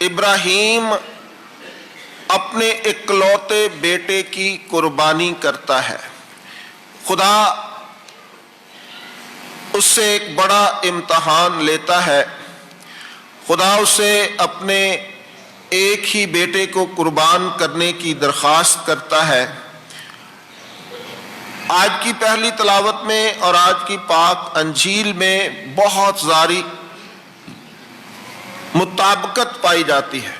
ابراہیم اپنے اکلوتے بیٹے کی قربانی کرتا ہے۔ خدا اس سے ایک بڑا امتحان لیتا ہے۔ خدا اسے اپنے ایک ہی بیٹے کو قربان کرنے کی درخواست کرتا ہے۔ آج کی پہلی تلاوت میں اور آج کی پاک انجیل میں بہت ساری مطابقت پائی جاتی ہے،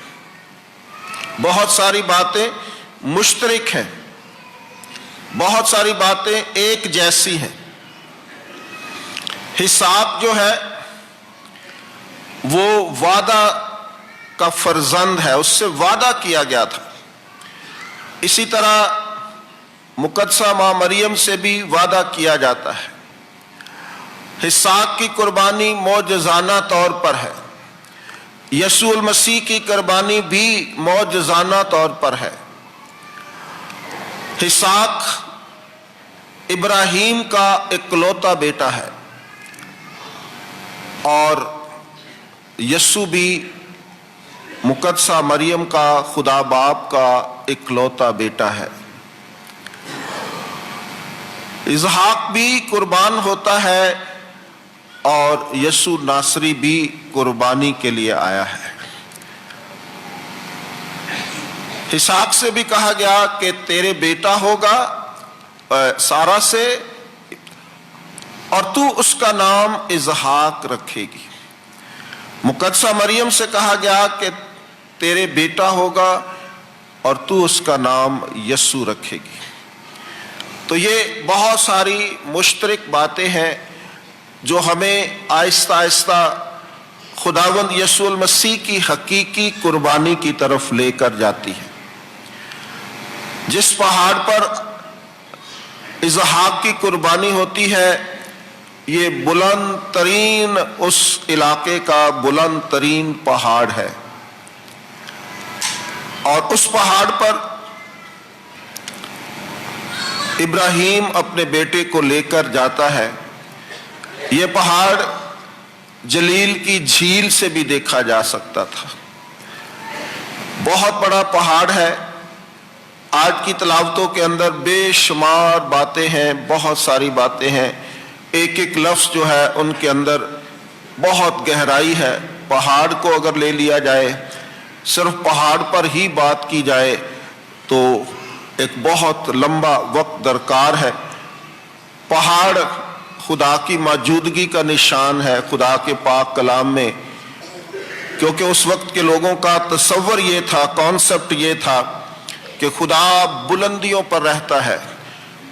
بہت ساری باتیں مشترک ہیں، بہت ساری باتیں ایک جیسی ہیں۔ اسحاق جو ہے وہ وعدہ کا فرزند ہے، اس سے وعدہ کیا گیا تھا۔ اسی طرح مقدسہ ماں مریم سے بھی وعدہ کیا جاتا ہے۔ اسحاق کی قربانی معجزانہ طور پر ہے، یسوع المسیح کی قربانی بھی معجزانہ طور پر ہے۔ اسحاق ابراہیم کا اکلوتا بیٹا ہے اور یسوع بھی مقدسہ مریم کا، خدا باپ کا اکلوتا بیٹا ہے۔ اسحاق بھی قربان ہوتا ہے اور یسوع ناصری بھی قربانی کے لیے آیا ہے۔ اسحاق سے بھی کہا گیا کہ تیرے بیٹا ہوگا سارہ سے، اور تو اس کا نام اسحاق رکھے گی۔ مقدسہ مریم سے کہا گیا کہ تیرے بیٹا ہوگا اور تو اس کا نام یسوع رکھے گی۔ تو یہ بہت ساری مشترک باتیں ہیں جو ہمیں آہستہ آہستہ خداوند یسوع المسیح کی حقیقی قربانی کی طرف لے کر جاتی ہے۔ جس پہاڑ پر اسحاق کی قربانی ہوتی ہے، یہ بلند ترین، اس علاقے کا بلند ترین پہاڑ ہے، اور اس پہاڑ پر ابراہیم اپنے بیٹے کو لے کر جاتا ہے۔ یہ پہاڑ جلیل کی جھیل سے بھی دیکھا جا سکتا تھا، بہت بڑا پہاڑ ہے۔ آج کی تلاوتوں کے اندر بے شمار باتیں ہیں، بہت ساری باتیں ہیں، ایک ایک لفظ جو ہے ان کے اندر بہت گہرائی ہے۔ پہاڑ کو اگر لے لیا جائے، صرف پہاڑ پر ہی بات کی جائے تو ایک بہت لمبا وقت درکار ہے۔ پہاڑ خدا کی موجودگی کا نشان ہے خدا کے پاک کلام میں، کیونکہ اس وقت کے لوگوں کا تصور یہ تھا، کانسیپٹ یہ تھا کہ خدا بلندیوں پر رہتا ہے،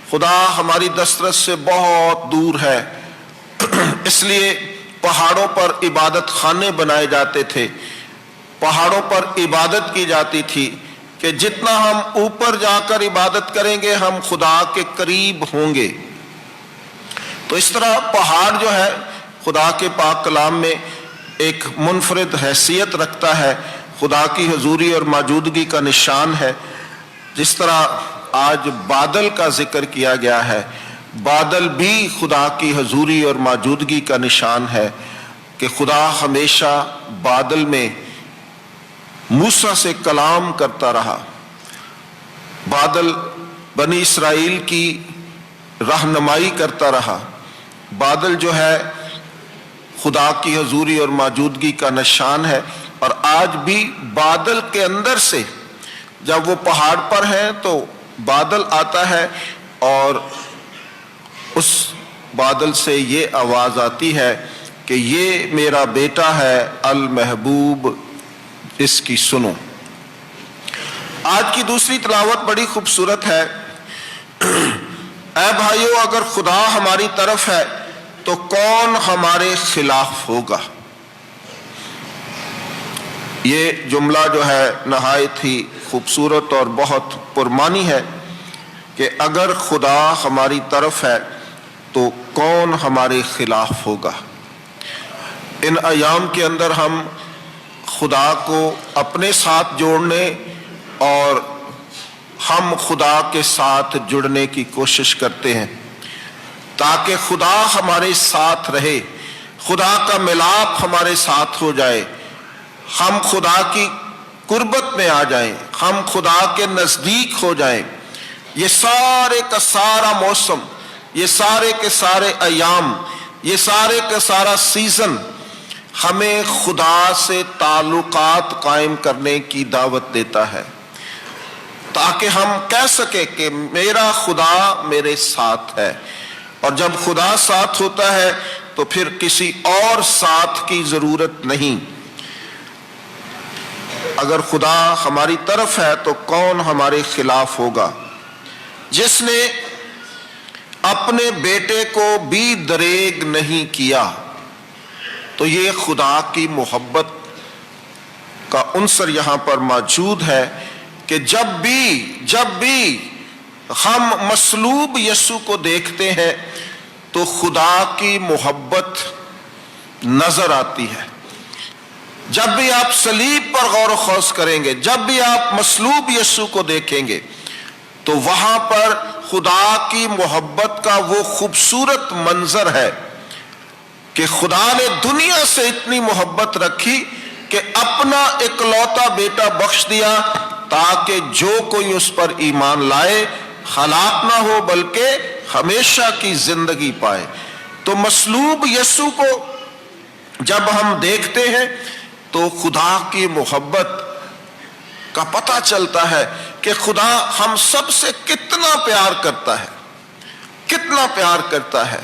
خدا ہماری دسترس سے بہت دور ہے۔ اس لیے پہاڑوں پر عبادت خانے بنائے جاتے تھے، پہاڑوں پر عبادت کی جاتی تھی کہ جتنا ہم اوپر جا کر عبادت کریں گے ہم خدا کے قریب ہوں گے۔ تو اس طرح پہاڑ جو ہے خدا کے پاک کلام میں ایک منفرد حیثیت رکھتا ہے، خدا کی حضوری اور موجودگی کا نشان ہے۔ جس طرح آج بادل کا ذکر کیا گیا ہے، بادل بھی خدا کی حضوری اور موجودگی کا نشان ہے کہ خدا ہمیشہ بادل میں موسیٰ سے کلام کرتا رہا۔ بادل بنی اسرائیل کی رہنمائی کرتا رہا۔ بادل جو ہے خدا کی حضوری اور موجودگی کا نشان ہے، اور آج بھی بادل کے اندر سے جب وہ پہاڑ پر ہیں تو بادل آتا ہے، اور اس بادل سے یہ آواز آتی ہے کہ یہ میرا بیٹا ہے المحبوب، اس کی سنو۔ آج کی دوسری تلاوت بڑی خوبصورت ہے۔ اے بھائیو، اگر خدا ہماری طرف ہے تو کون ہمارے خلاف ہوگا؟ یہ جملہ جو ہے نہایت ہی خوبصورت اور بہت پرمانی ہے کہ اگر خدا ہماری طرف ہے تو کون ہمارے خلاف ہوگا۔ ان ایام کے اندر ہم خدا کو اپنے ساتھ جوڑنے اور ہم خدا کے ساتھ جڑنے کی کوشش کرتے ہیں تاکہ خدا ہمارے ساتھ رہے، خدا کا ملاپ ہمارے ساتھ ہو جائے، ہم خدا کی قربت میں آ جائیں، ہم خدا کے نزدیک ہو جائیں۔ یہ سارے کا سارا موسم، یہ سارے کے سارے ایام، یہ سارے کا سارا سیزن ہمیں خدا سے تعلقات قائم کرنے کی دعوت دیتا ہے، تاکہ ہم کہہ سکیں کہ میرا خدا میرے ساتھ ہے۔ اور جب خدا ساتھ ہوتا ہے تو پھر کسی اور ساتھ کی ضرورت نہیں۔ اگر خدا ہماری طرف ہے تو کون ہمارے خلاف ہوگا؟ جس نے اپنے بیٹے کو بھی دریغ نہیں کیا، تو یہ خدا کی محبت کا عنصر یہاں پر موجود ہے کہ جب بھی ہم مصلوب یسوع کو دیکھتے ہیں تو خدا کی محبت نظر آتی ہے۔ جب بھی آپ صلیب پر غور و خوض کریں گے، جب بھی آپ مصلوب یسوع کو دیکھیں گے، تو وہاں پر خدا کی محبت کا وہ خوبصورت منظر ہے کہ خدا نے دنیا سے اتنی محبت رکھی کہ اپنا اکلوتا بیٹا بخش دیا، تاکہ جو کوئی اس پر ایمان لائے ہلاک نہ ہو بلکہ ہمیشہ کی زندگی پائے۔ تو مصلوب یسوع کو جب ہم دیکھتے ہیں تو خدا کی محبت کا پتہ چلتا ہے کہ خدا ہم سب سے کتنا پیار کرتا ہے، کتنا پیار کرتا ہے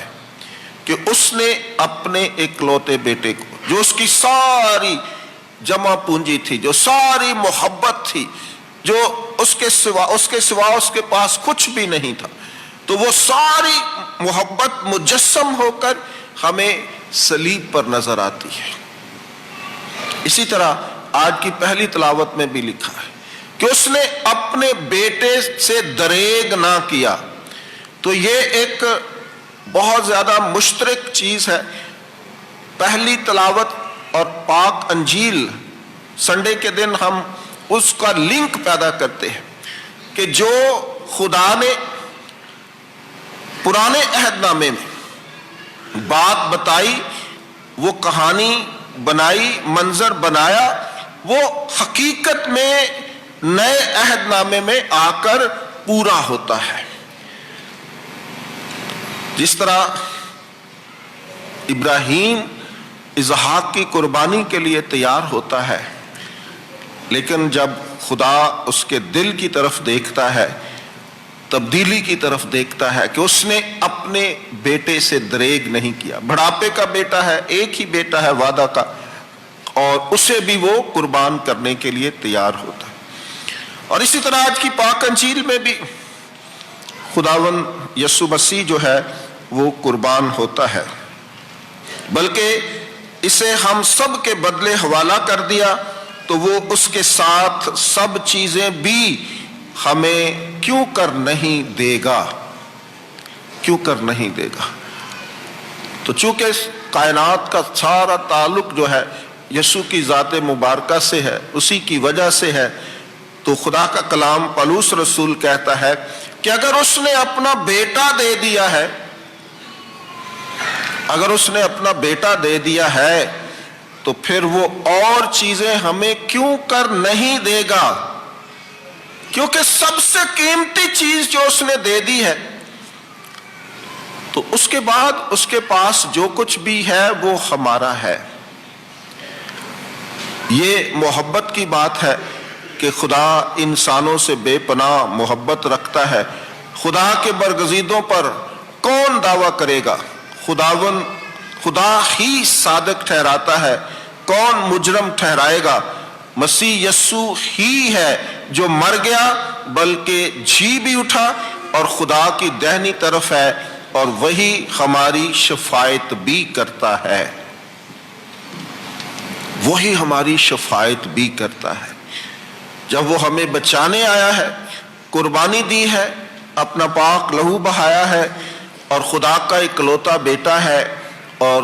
کہ اس نے اپنے اکلوتے بیٹے کو، جو اس کی ساری جمع پونجی تھی، جو ساری محبت تھی، جو اس کے سوا اس کے پاس کچھ بھی نہیں تھا، تو وہ ساری محبت مجسم ہو کر ہمیں صلیب پر نظر آتی ہے۔ اسی طرح آج کی پہلی تلاوت میں بھی لکھا ہے کہ اس نے اپنے بیٹے سے دریغ نہ کیا۔ تو یہ ایک بہت زیادہ مشترک چیز ہے۔ پہلی تلاوت اور پاک انجیل، سنڈے کے دن ہم اس کا لنک پیدا کرتے ہیں کہ جو خدا نے پرانے عہد نامے میں بات بتائی، وہ کہانی بنائی، منظر بنایا، وہ حقیقت میں نئے عہد نامے میں آ کر پورا ہوتا ہے۔ جس طرح ابراہیم اسحاق کی قربانی کے لیے تیار ہوتا ہے، لیکن جب خدا اس کے دل کی طرف دیکھتا ہے، تبدیلی کی طرف دیکھتا ہے کہ اس نے اپنے بیٹے سے دریغ نہیں کیا۔ بڑھاپے کا بیٹا ہے، ایک ہی بیٹا ہے وعدہ کا، اور اسے بھی وہ قربان کرنے کے لیے تیار ہوتا ہے۔ اور اسی طرح آج کی پاک انجیل میں بھی خداوند یسوع مسیح جو ہے وہ قربان ہوتا ہے، بلکہ اسے ہم سب کے بدلے حوالہ کر دیا، تو وہ اس کے ساتھ سب چیزیں بھی ہمیں کیوں کر نہیں دے گا، کیوں کر نہیں دے گا۔ تو چونکہ کائنات کا سارا تعلق جو ہے یسوع کی ذات مبارکہ سے ہے، اسی کی وجہ سے ہے، تو خدا کا کلام پولس رسول کہتا ہے کہ اگر اس نے اپنا بیٹا دے دیا ہے، اگر اس نے اپنا بیٹا دے دیا ہے، تو پھر وہ اور چیزیں ہمیں کیوں کر نہیں دے گا، کیونکہ سب سے قیمتی چیز جو اس نے دے دی ہے، تو اس کے بعد اس کے پاس جو کچھ بھی ہے وہ ہمارا ہے۔ یہ محبت کی بات ہے کہ خدا انسانوں سے بے پناہ محبت رکھتا ہے۔ خدا کے برگزیدوں پر کون دعویٰ کرے گا؟ خدا ہی صادق ٹھہراتا ہے، کون مجرم ٹھہرائے گا؟ مسیح یسوع ہی ہے جو مر گیا بلکہ جی بھی اٹھا اور خدا کی دہنی طرف ہے، اور وہی ہماری شفاعت بھی کرتا ہے، وہی ہماری شفاعت بھی کرتا ہے۔ جب وہ ہمیں بچانے آیا ہے، قربانی دی ہے، اپنا پاک لہو بہایا ہے، اور خدا کا اکلوتا بیٹا ہے، اور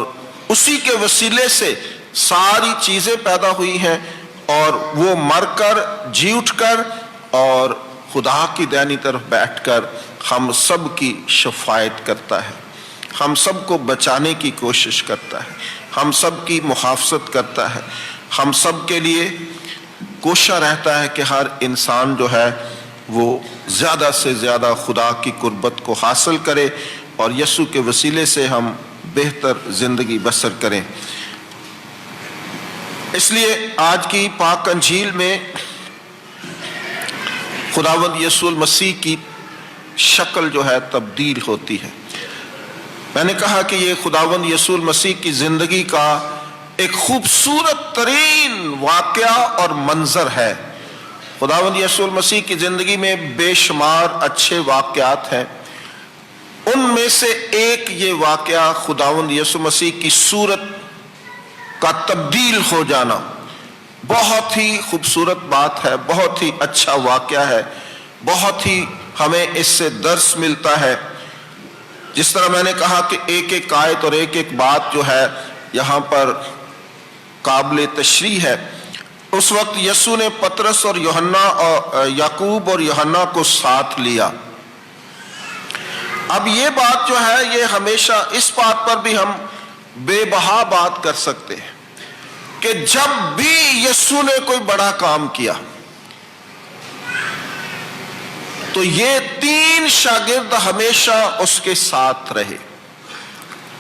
اسی کے وسیلے سے ساری چیزیں پیدا ہوئی ہیں، اور وہ مر کر جی اٹھ کر اور خدا کی دائنی طرف بیٹھ کر ہم سب کی شفاعت کرتا ہے، ہم سب کو بچانے کی کوشش کرتا ہے، ہم سب کی محافظت کرتا ہے۔ ہم سب کے لیے کوشاں رہتا ہے کہ ہر انسان جو ہے وہ زیادہ سے زیادہ خدا کی قربت کو حاصل کرے اور یسوع کے وسیلے سے ہم بہتر زندگی بسر کریں۔ اس لیے آج کی پاک انجیل میں خداوند یسوع المسیح کی شکل جو ہے تبدیل ہوتی ہے۔ میں نے کہا کہ یہ خداوند یسوع المسیح کی زندگی کا ایک خوبصورت ترین واقعہ اور منظر ہے۔ خداوند یسوع المسیح کی زندگی میں بے شمار اچھے واقعات ہیں، ان میں سے ایک یہ واقعہ خداوند یسوع مسیح کی صورت کا تبدیل ہو جانا بہت ہی خوبصورت بات ہے، بہت ہی اچھا واقعہ ہے، بہت ہی ہمیں اس سے درس ملتا ہے۔ جس طرح میں نے کہا کہ ایک ایک آیت اور ایک ایک بات جو ہے یہاں پر قابل تشریح ہے۔ اس وقت یسوع نے پطرس اور یوحنا اور یعقوب اور یوحنا کو ساتھ لیا۔ اب یہ بات جو ہے یہ ہمیشہ اس بات پر بھی ہم بے بہا بات کر سکتے ہیں کہ جب بھی یسوع نے کوئی بڑا کام کیا تو یہ 3 شاگرد ہمیشہ اس کے ساتھ رہے۔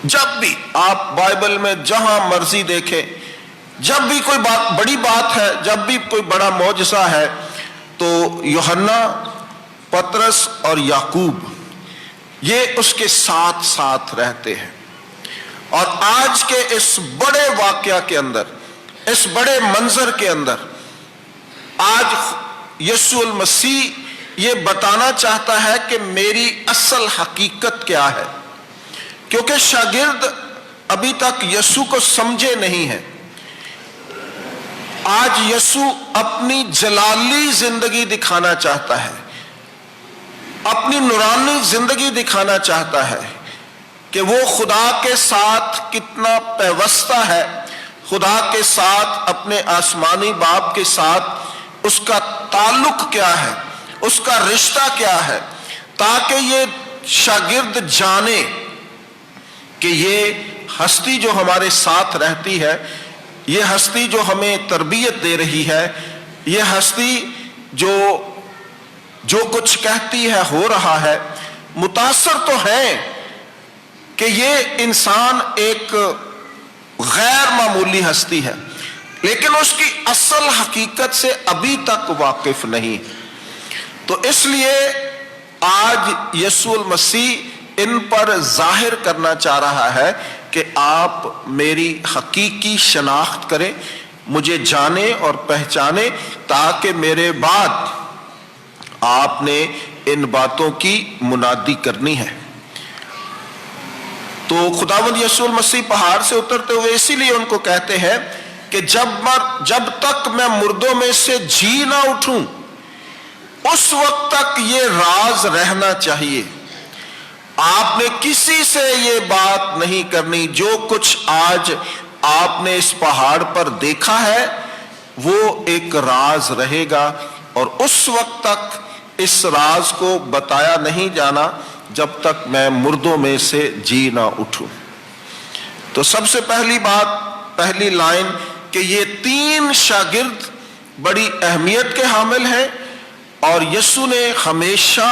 جب بھی آپ بائبل میں جہاں مرضی دیکھیں، جب بھی کوئی بڑی بات ہے، جب بھی کوئی بڑا معجزہ ہے تو یوحنا، پطرس اور یعقوب یہ اس کے ساتھ ساتھ رہتے ہیں۔ اور آج کے اس بڑے واقعہ کے اندر، اس بڑے منظر کے اندر آج یسوع المسیح یہ بتانا چاہتا ہے کہ میری اصل حقیقت کیا ہے، کیونکہ شاگرد ابھی تک یسوع کو سمجھے نہیں ہیں۔ آج یسوع اپنی جلالی زندگی دکھانا چاہتا ہے، اپنی نورانی زندگی دکھانا چاہتا ہے کہ وہ خدا کے ساتھ کتنا پیوستہ ہے، خدا کے ساتھ، اپنے آسمانی باپ کے ساتھ اس کا تعلق کیا ہے، اس کا رشتہ کیا ہے، تاکہ یہ شاگرد جانے کہ یہ ہستی جو ہمارے ساتھ رہتی ہے، یہ ہستی جو ہمیں تربیت دے رہی ہے، یہ ہستی جو کچھ کہتی ہے ہو رہا ہے، متاثر تو ہیں کہ یہ انسان ایک غیر معمولی ہستی ہے، لیکن اس کی اصل حقیقت سے ابھی تک واقف نہیں۔ تو اس لیے آج یسوع المسیح ان پر ظاہر کرنا چاہ رہا ہے کہ آپ میری حقیقی شناخت کریں، مجھے جانیں اور پہچانیں، تاکہ میرے بعد آپ نے ان باتوں کی منادی کرنی ہے۔ تو خداوند یسوع المسیح پہاڑ سے اترتے ہوئے اسی لیے ان کو کہتے ہیں کہ جب تک میں مردوں میں سے جی نہ اٹھوں اس وقت تک یہ راز رہنا چاہیے۔ آپ نے کسی سے یہ بات نہیں کرنی، جو کچھ آج آپ نے اس پہاڑ پر دیکھا ہے وہ ایک راز رہے گا، اور اس وقت تک اس راز کو بتایا نہیں جانا جب تک میں مردوں میں سے جی نہ اٹھوں۔ تو سب سے پہلی بات، پہلی لائن کہ یہ 3 شاگرد بڑی اہمیت کے حامل ہیں اور یسوع نے ہمیشہ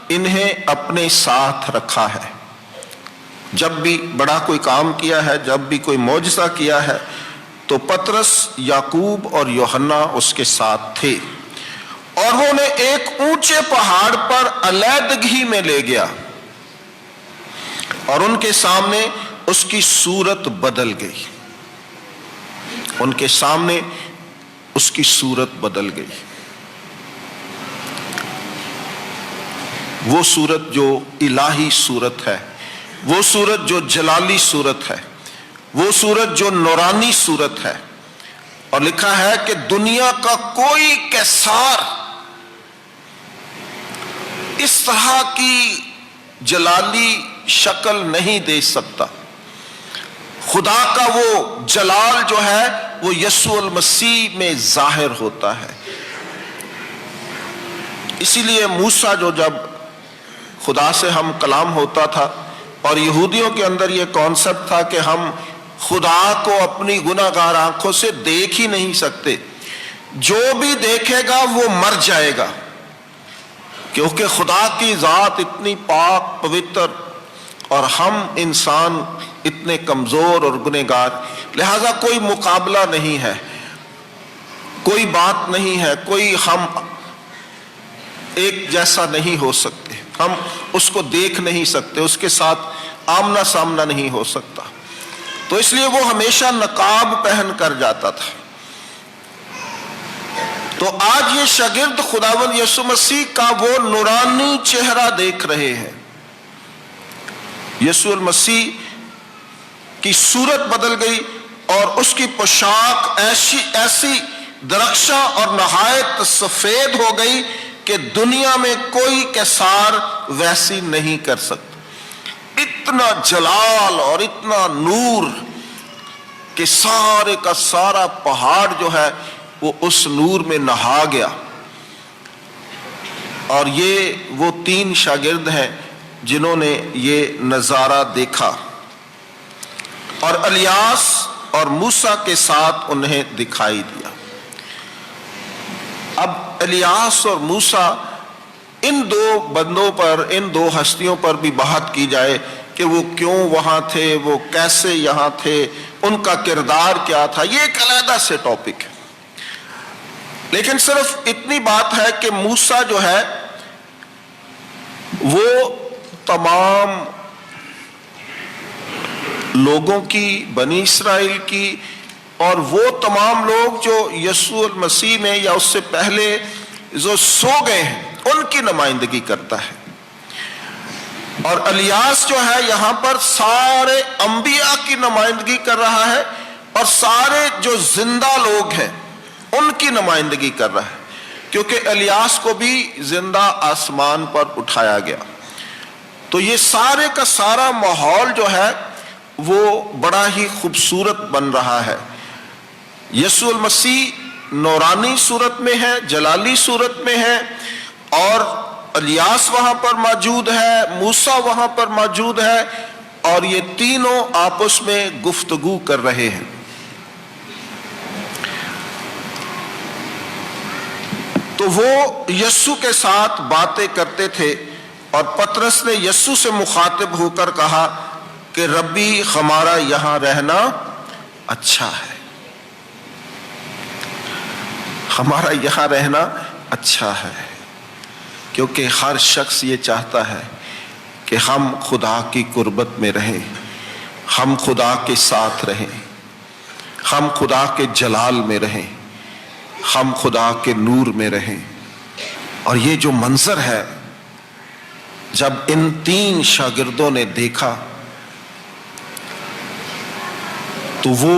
انہیں اپنے ساتھ رکھا ہے۔ جب بھی بڑا کوئی کام کیا ہے، جب بھی کوئی معجزہ کیا ہے تو پطرس، یعقوب اور یوحنا اس کے ساتھ تھے، اور وہ انہیں ایک اونچے پہاڑ پر علیحدگی میں لے گیا اور ان کے سامنے اس کی صورت بدل گئی، ان کے سامنے اس کی صورت بدل گئی۔ وہ صورت جو الہی صورت ہے، وہ صورت جو جلالی صورت ہے، وہ صورت جو نورانی صورت ہے، اور لکھا ہے کہ دنیا کا کوئی قیصر اس طرح کی جلالی شکل نہیں دے سکتا۔ خدا کا وہ جلال جو ہے وہ یسوع المسیح میں ظاہر ہوتا ہے۔ اسی لیے موسیٰ جو جب خدا سے ہم کلام ہوتا تھا، اور یہودیوں کے اندر یہ کانسیپٹ تھا کہ ہم خدا کو اپنی گناہگار آنکھوں سے دیکھ ہی نہیں سکتے. جو بھی دیکھے گا وہ مر جائے گا، کیونکہ خدا کی ذات اتنی پاک پوتر اور ہم انسان اتنے کمزور اور گنہگار، لہذا کوئی مقابلہ نہیں ہے، کوئی بات نہیں ہے، کوئی ہم ایک جیسا نہیں ہو سکتے، ہم اس کو دیکھ نہیں سکتے، اس کے ساتھ آمنا سامنا نہیں ہو سکتا. تو اس لیے وہ ہمیشہ نقاب پہن کر جاتا تھا. تو آج یہ شاگرد خداوند یسوع مسیح کا وہ نورانی چہرہ دیکھ رہے ہیں. یسوع المسیح کی صورت بدل گئی اور اس کی پوشاک ایسی درخشاں اور نہایت سفید ہو گئی کہ دنیا میں کوئی کیسار ویسی نہیں کر سکتا. اتنا جلال اور اتنا نور کہ سارے کا سارا پہاڑ جو ہے وہ اس نور میں نہا گیا. اور یہ وہ 3 شاگرد ہیں جنہوں نے یہ نظارہ دیکھا، اور الیاس اور موسیٰ کے ساتھ انہیں دکھائی دیا. اب الیاس اور موسیٰ، ان 2 بندوں پر، ان 2 ہستیوں پر بھی بات کی جائے کہ وہ کیوں وہاں تھے، وہ کیسے یہاں تھے، ان کا کردار کیا تھا، یہ ایک علیحدہ سے ٹاپک ہے. لیکن صرف اتنی بات ہے کہ موسیٰ جو ہے وہ تمام لوگوں کی، بنی اسرائیل کی، اور وہ تمام لوگ جو یسوع المسیح میں یا اس سے پہلے جو سو گئے ہیں ان کی نمائندگی کرتا ہے. اور الیاس جو ہے یہاں پر سارے انبیاء کی نمائندگی کر رہا ہے، اور سارے جو زندہ لوگ ہیں ان کی نمائندگی کر رہا ہے، کیونکہ الیاس کو بھی زندہ آسمان پر اٹھایا گیا. تو یہ سارے کا سارا ماحول جو ہے وہ بڑا ہی خوبصورت بن رہا ہے. یسوع المسیح نورانی صورت میں ہے، جلالی صورت میں ہے، اور الیاس وہاں پر موجود ہے، موسیٰ وہاں پر موجود ہے، اور یہ تینوں آپس میں گفتگو کر رہے ہیں. تو وہ یسوع کے ساتھ باتیں کرتے تھے، اور پطرس نے یسوع سے مخاطب ہو کر کہا کہ ربی، ہمارا یہاں رہنا اچھا ہے، ہمارا یہاں رہنا اچھا ہے. کیونکہ ہر شخص یہ چاہتا ہے کہ ہم خدا کی قربت میں رہیں، ہم خدا کے ساتھ رہیں، ہم خدا کے جلال میں رہیں، ہم خدا کے نور میں رہیں. اور یہ جو منظر ہے جب ان 3 شاگردوں نے دیکھا تو وہ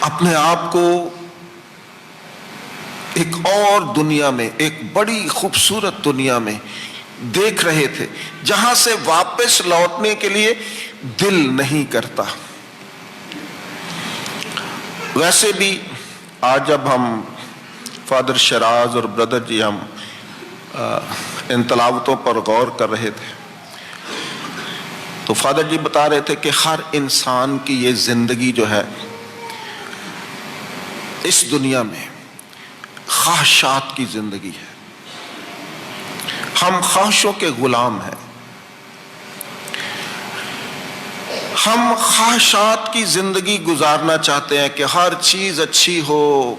اپنے آپ کو ایک اور دنیا میں، ایک بڑی خوبصورت دنیا میں دیکھ رہے تھے جہاں سے واپس لوٹنے کے لیے دل نہیں کرتا. ویسے بھی آج جب ہم فادر شراز اور بردر جی ہم ان تلاوتوں پر غور کر رہے تھے تو فادر جی بتا رہے تھے کہ ہر انسان کی یہ زندگی جو ہے اس دنیا میں خواہشات کی زندگی ہے. ہم خواہشوں کے غلام ہیں، ہم خواہشات کی زندگی گزارنا چاہتے ہیں کہ ہر چیز اچھی ہو،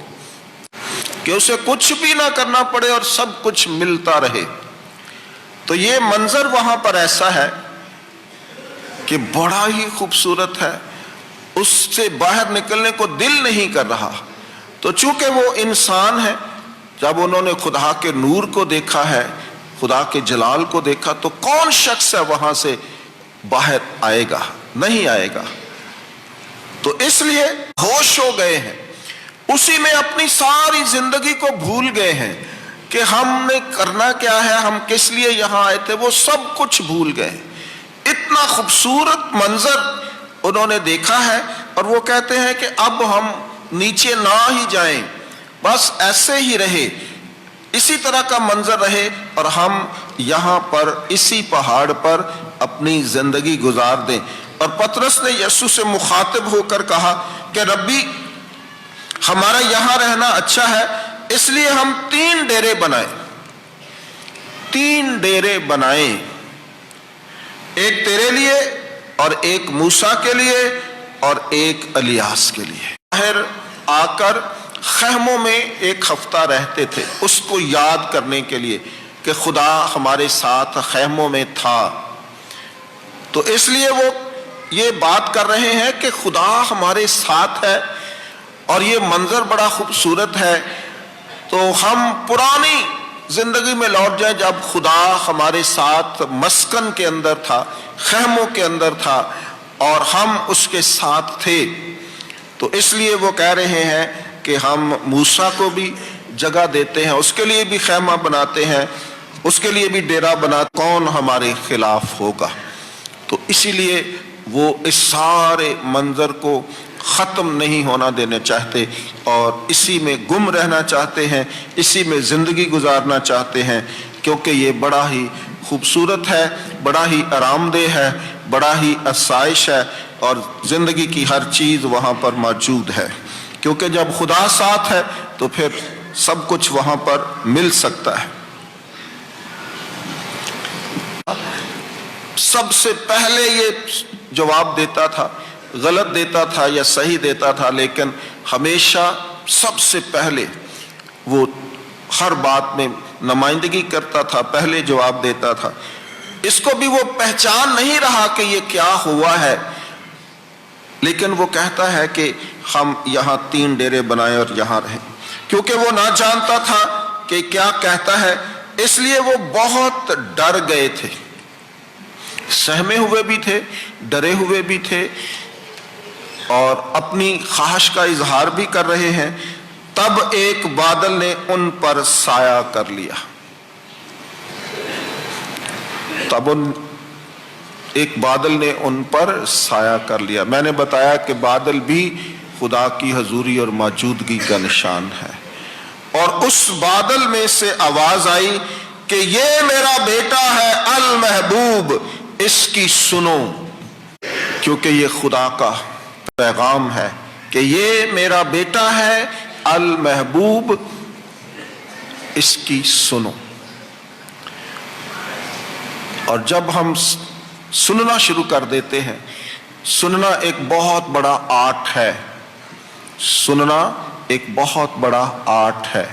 کہ اسے کچھ بھی نہ کرنا پڑے اور سب کچھ ملتا رہے. تو یہ منظر وہاں پر ایسا ہے کہ بڑا ہی خوبصورت ہے، اس سے باہر نکلنے کو دل نہیں کر رہا. تو چونکہ وہ انسان ہے، جب انہوں نے خدا کے نور کو دیکھا ہے، خدا کے جلال کو دیکھا، تو کون شخص ہے وہاں سے باہر آئے گا؟ نہیں آئے گا. تو اس لیے ہوش ہو گئے ہیں، اسی میں اپنی ساری زندگی کو بھول گئے ہیں کہ ہم نے کرنا کیا ہے، ہم کس لیے یہاں آئے تھے، وہ سب کچھ بھول گئے. اتنا خوبصورت منظر انہوں نے دیکھا ہے، اور وہ کہتے ہیں کہ اب ہم نیچے نہ ہی جائیں، بس ایسے ہی رہے، اسی طرح کا منظر رہے، اور ہم یہاں پر اسی پہاڑ پر اپنی زندگی گزار دیں. اور پطرس نے یسوع سے مخاطب ہو کر کہا کہ ربی، ہمارا یہاں رہنا اچھا ہے، اس لیے ہم 3 ڈیرے بنائیں۔ 3 ڈیرے بنائیں، ایک تیرے لیے اور ایک موسیٰ کے لیے اور ایک الیاس کے لیے۔ باہر آ کر خیموں میں 1 ہفتہ رہتے تھے، اس کو یاد کرنے کے لیے کہ خدا ہمارے ساتھ خیموں میں تھا۔ تو اس لیے وہ یہ بات کر رہے ہیں کہ خدا ہمارے ساتھ ہے اور یہ منظر بڑا خوبصورت ہے۔ تو ہم پرانی زندگی میں لوٹ جائیں جب خدا ہمارے ساتھ مسکن کے اندر تھا، خیموں کے اندر تھا اور ہم اس کے ساتھ تھے۔ تو اس لیے وہ کہہ رہے ہیں کہ ہم موسیٰ کو بھی جگہ دیتے ہیں، اس کے لیے بھی خیمہ بناتے ہیں، اس کے لیے بھی ڈیرا بناتے، کون ہمارے خلاف ہوگا؟ تو اسی لیے وہ اس سارے منظر کو ختم نہیں ہونا دینا چاہتے اور اسی میں گم رہنا چاہتے ہیں، اسی میں زندگی گزارنا چاہتے ہیں، کیونکہ یہ بڑا ہی خوبصورت ہے، بڑا ہی آرام دہ ہے، بڑا ہی آسائش ہے اور زندگی کی ہر چیز وہاں پر موجود ہے۔ کیونکہ جب خدا ساتھ ہے تو پھر سب کچھ وہاں پر مل سکتا ہے۔ سب سے پہلے یہ جواب دیتا تھا، غلط دیتا تھا یا صحیح دیتا تھا، لیکن ہمیشہ سب سے پہلے وہ ہر بات میں نمائندگی کرتا تھا، پہلے جواب دیتا تھا۔ اس کو بھی وہ پہچان نہیں رہا کہ یہ کیا ہوا ہے، لیکن وہ کہتا ہے کہ ہم یہاں 3 ڈیرے بنائیں اور یہاں رہیں، کیونکہ وہ نہ جانتا تھا کہ کیا کہتا ہے، اس لیے وہ بہت ڈر گئے تھے، سہمے ہوئے بھی تھے، ڈرے ہوئے بھی تھے اور اپنی خواہش کا اظہار بھی کر رہے ہیں۔ تب ایک بادل نے ان پر سایہ کر لیا۔ تب ایک بادل نے ان پر سایہ کر لیا۔ میں نے بتایا کہ بادل بھی خدا کی حضوری اور موجودگی کا نشان ہے، اور اس بادل میں سے آواز آئی کہ یہ میرا بیٹا ہے المحبوب، اس کی سنو۔ کیونکہ یہ خدا کا پیغام ہے کہ یہ میرا بیٹا ہے المحبوب، اس کی سنو۔ اور جب ہم سننا شروع کر دیتے ہیں، سننا ایک بہت بڑا آرٹ ہے، سننا ایک بہت بڑا آرٹ ہے۔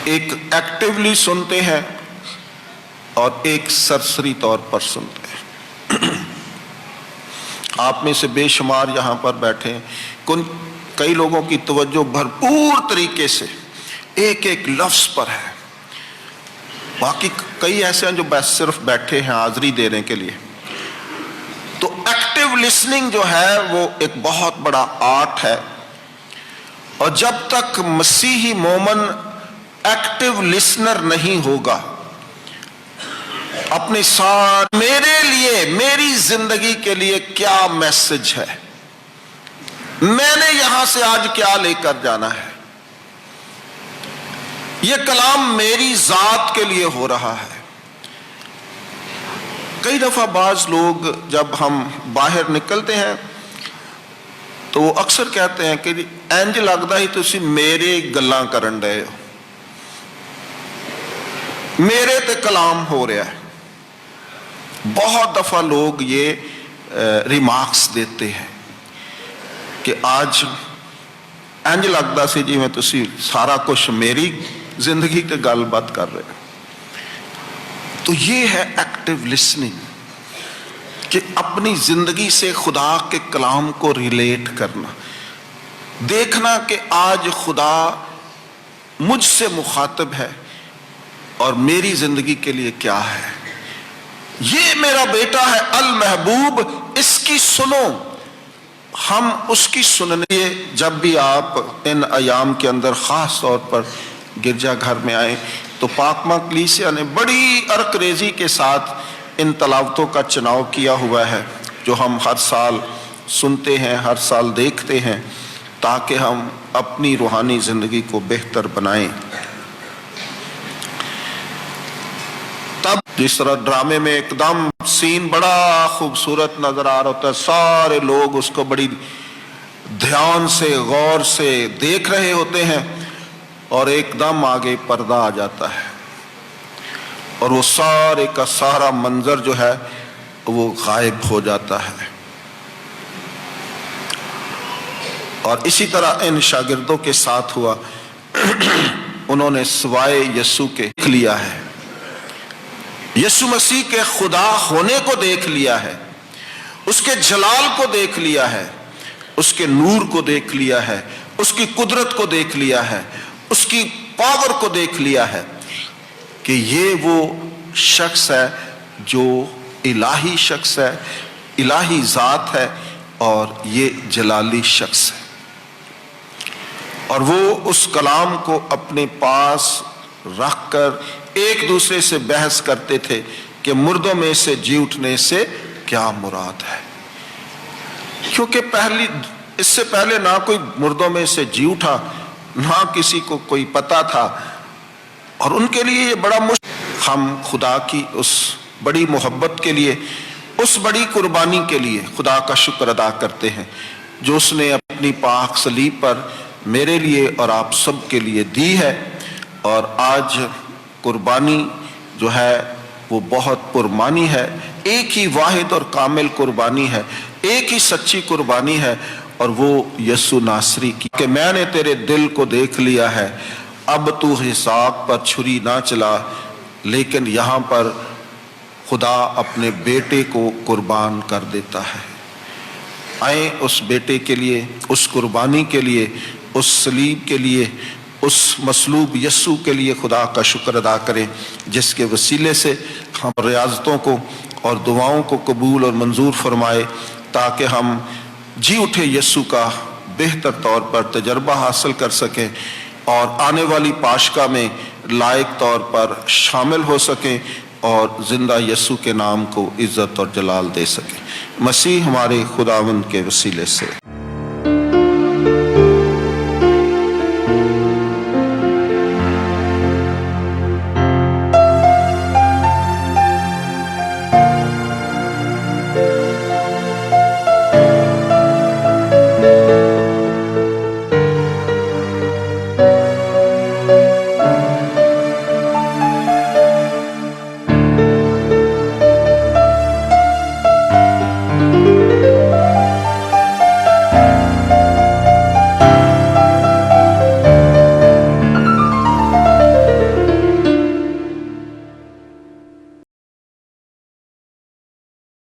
ایک ایکٹیولی سنتے ہیں اور ایک سرسری طور پر سنتے ہیں۔ آپ میں سے بے شمار یہاں پر بیٹھے ہیں، کئی لوگوں کی توجہ بھرپور طریقے سے ایک ایک لفظ پر ہے، باقی کئی ایسے ہیں جو بس صرف بیٹھے ہیں حاضری دینے کے لیے۔ تو ایکٹیو لسننگ جو ہے وہ ایک بہت بڑا آرٹ ہے، اور جب تک مسیحی مومن ایکٹیو لسنر نہیں ہوگا، اپنے ساتھ میرے لیے، میری زندگی کے لیے کیا میسج ہے، میں نے یہاں سے آج کیا لے کر جانا ہے، یہ کلام میری ذات کے لیے ہو رہا ہے۔ کئی دفعہ بعض لوگ جب ہم باہر نکلتے ہیں تو وہ اکثر کہتے ہیں کہ انج لگتا ہی تسی میرے گلاں کرن رہے ہو، میرے تے کلام ہو رہا ہے۔ بہت دفعہ لوگ یہ ریمارکس دیتے ہیں کہ آج انج لگتا سی جی میں تسی سارا کچھ میری زندگی تے گل بات کر رہے ہیں۔ تو یہ ہے ایکٹیو لسننگ، کہ اپنی زندگی سے خدا کے کلام کو ریلیٹ کرنا، دیکھنا کہ آج خدا مجھ سے مخاطب ہے اور میری زندگی کے لیے کیا ہے۔ یہ میرا بیٹا ہے المحبوب، اس کی سنو۔ ہم اس کی سننے، جب بھی آپ ان ایام کے اندر خاص طور پر گرجا گھر میں آئیں تو پاک ماں کلیسیا نے بڑی عرق ریزی کے ساتھ ان تلاوتوں کا چناؤ کیا ہوا ہے، جو ہم ہر سال سنتے ہیں، ہر سال دیکھتے ہیں، تاکہ ہم اپنی روحانی زندگی کو بہتر بنائیں۔ جس طرح ڈرامے میں ایک دم سین بڑا خوبصورت نظر آ رہا ہوتا ہے، سارے لوگ اس کو بڑی دھیان سے غور سے دیکھ رہے ہوتے ہیں، اور ایک دم آگے پردہ آ جاتا ہے اور وہ سارے کا سارا منظر جو ہے وہ غائب ہو جاتا ہے۔ اور اسی طرح ان شاگردوں کے ساتھ ہوا، انہوں نے سوائے یسوع کے دیکھ لیا ہے، یسوع مسیح کے خدا ہونے کو دیکھ لیا ہے، اس کے جلال کو دیکھ لیا ہے، اس کے نور کو دیکھ لیا ہے، اس کی قدرت کو دیکھ لیا ہے، اس کی پاور کو دیکھ لیا ہے کہ یہ وہ شخص ہے جو الہی شخص ہے، الہی ذات ہے، اور یہ جلالی شخص ہے۔ اور وہ اس کلام کو اپنے پاس رکھ کر ایک دوسرے سے بحث کرتے تھے کہ مردوں میں سے جی اٹھنے سے کیا مراد ہے، کیونکہ اس سے پہلے نہ کوئی مردوں میں سے جی اٹھا، نہ کسی کو کوئی پتا تھا، اور ان کے لیے یہ بڑا مشکل۔ ہم خدا کی اس بڑی محبت کے لیے، اس بڑی قربانی کے لیے خدا کا شکر ادا کرتے ہیں جو اس نے اپنی پاک صلیب پر میرے لیے اور آپ سب کے لیے دی ہے۔ اور آج قربانی جو ہے وہ بہت پرمانی ہے، ایک ہی واحد اور کامل قربانی ہے، ایک ہی سچی قربانی ہے، اور وہ یسوع ناصری کی کہ میں نے تیرے دل کو دیکھ لیا ہے، اب تو حساب پر چھری نہ چلا، لیکن یہاں پر خدا اپنے بیٹے کو قربان کر دیتا ہے۔ آئیں اس بیٹے کے لیے، اس قربانی کے لیے، اس صلیب کے لیے، اس مصلوب یسوع کے لیے خدا کا شکر ادا کریں، جس کے وسیلے سے ہم ریاضتوں کو اور دعاؤں کو قبول اور منظور فرمائے، تاکہ ہم جی اٹھے یسوع کا بہتر طور پر تجربہ حاصل کر سکیں اور آنے والی پاشکا میں لائق طور پر شامل ہو سکیں اور زندہ یسوع کے نام کو عزت اور جلال دے سکیں۔ مسیح ہمارے خداوند کے وسیلے سے